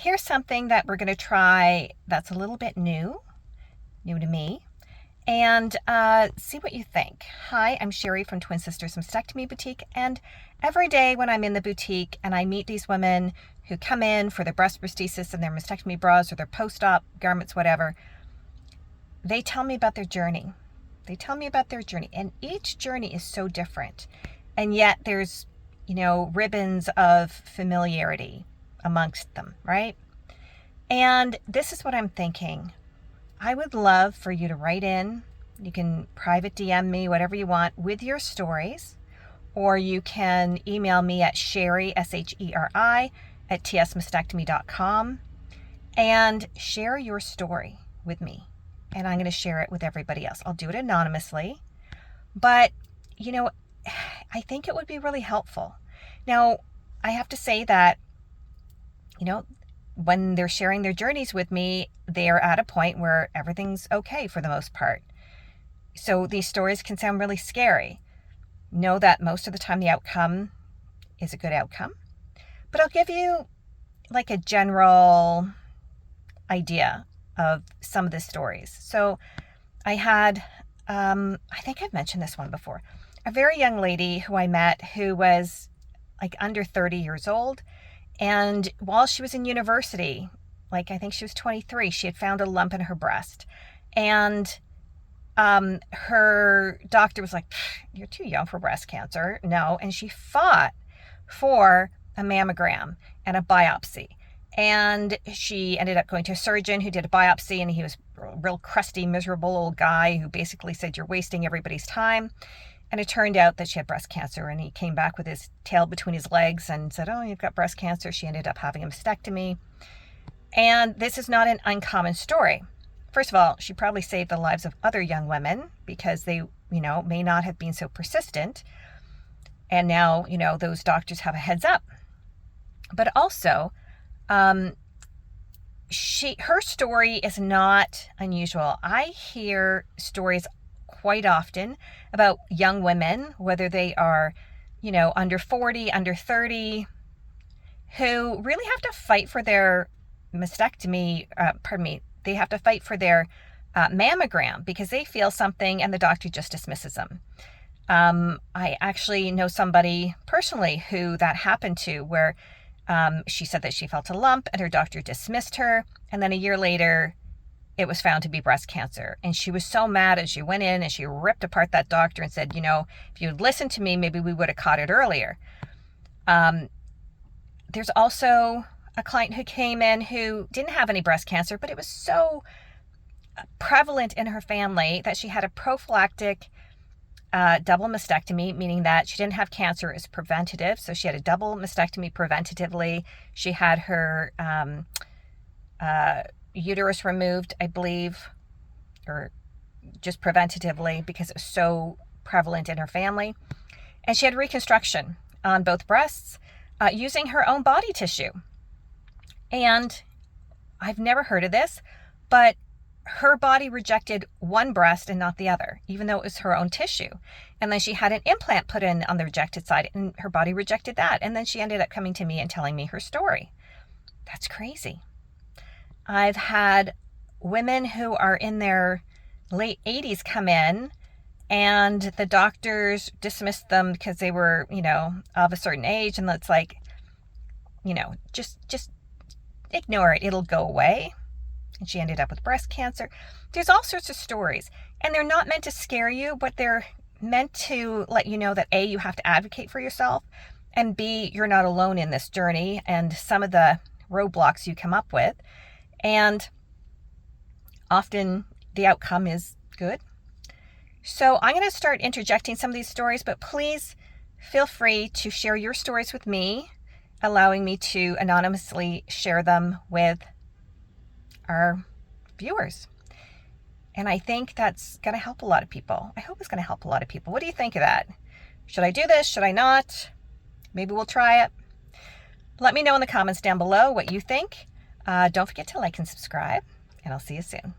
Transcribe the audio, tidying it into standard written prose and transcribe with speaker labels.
Speaker 1: here's something that we're going to try that's a little bit new to me, and see what you think. Hi, I'm Sherry from Twin Sisters Mastectomy Boutique, and every day when I'm in the boutique and I meet these women who come in for their breast prosthesis and their mastectomy bras or their post-op garments, whatever, they tell me about their journey. They tell me about their journey, and each journey is so different, and yet there's, ribbons of familiarity amongst them, right? And this is what I'm thinking. I would love for you to write in. You can private DM me, whatever you want, with your stories, or you can email me at Sherry, SHERI, at tsmastectomy.com, and share your story with me. And I'm going to share it with everybody else. I'll do it anonymously, but I think it would be really helpful. Now, I have to say that, when they're sharing their journeys with me, they're at a point where everything's okay for the most part. So these stories can sound really scary. Know that most of the time the outcome is a good outcome. But I'll give you like a general idea of some of the stories. So I had, I think I've mentioned this one before, a very young lady who I met who was like under 30 years old. And while she was in university, like I think she was 23, she had found a lump in her breast. And her doctor was like, "You're too young for breast cancer." No. And she fought for a mammogram and a biopsy. And she ended up going to a surgeon who did a biopsy, and he was a real crusty, miserable old guy who basically said, "You're wasting everybody's time." And it turned out that she had breast cancer, and he came back with his tail between his legs and said, "Oh, you've got breast cancer." She ended up having a mastectomy. And this is not an uncommon story. First of all, she probably saved the lives of other young women because they, may not have been so persistent. And now, those doctors have a heads up. But also, her story is not unusual. I hear stories quite often about young women, whether they are, under 40, under 30, who really have to fight for their mastectomy, they have to fight for their mammogram because they feel something and the doctor just dismisses them. I actually know somebody personally who that happened to, where she said that she felt a lump and her doctor dismissed her. And then a year later, it was found to be breast cancer. And she was so mad as she went in and she ripped apart that doctor and said, if you'd listened to me, maybe we would have caught it earlier. There's also a client who came in who didn't have any breast cancer, but it was so prevalent in her family that she had a prophylactic double mastectomy, meaning that she didn't have cancer as preventative. So she had a double mastectomy preventatively. She had her uterus removed, I believe, or just preventatively because it was so prevalent in her family. And she had reconstruction on both breasts using her own body tissue. And I've never heard of this, but her body rejected one breast and not the other, even though it was her own tissue. And then she had an implant put in on the rejected side, and her body rejected that. And then she ended up coming to me and telling me her story. That's crazy. I've had women who are in their late 80s come in, and the doctors dismissed them because they were, of a certain age. And it's like, just ignore it. It'll go away. And she ended up with breast cancer. There's all sorts of stories, and they're not meant to scare you, but they're meant to let you know that A, you have to advocate for yourself, and B, you're not alone in this journey and some of the roadblocks you come up with. And often the outcome is good. So I'm going to start interjecting some of these stories, but please feel free to share your stories with me, allowing me to anonymously share them with our viewers. And I think that's going to help a lot of people. I hope it's going to help a lot of people. What do you think of that? Should I do this? Should I not? Maybe we'll try it. Let me know in the comments down below what you think. Don't forget to like and subscribe, and I'll see you soon.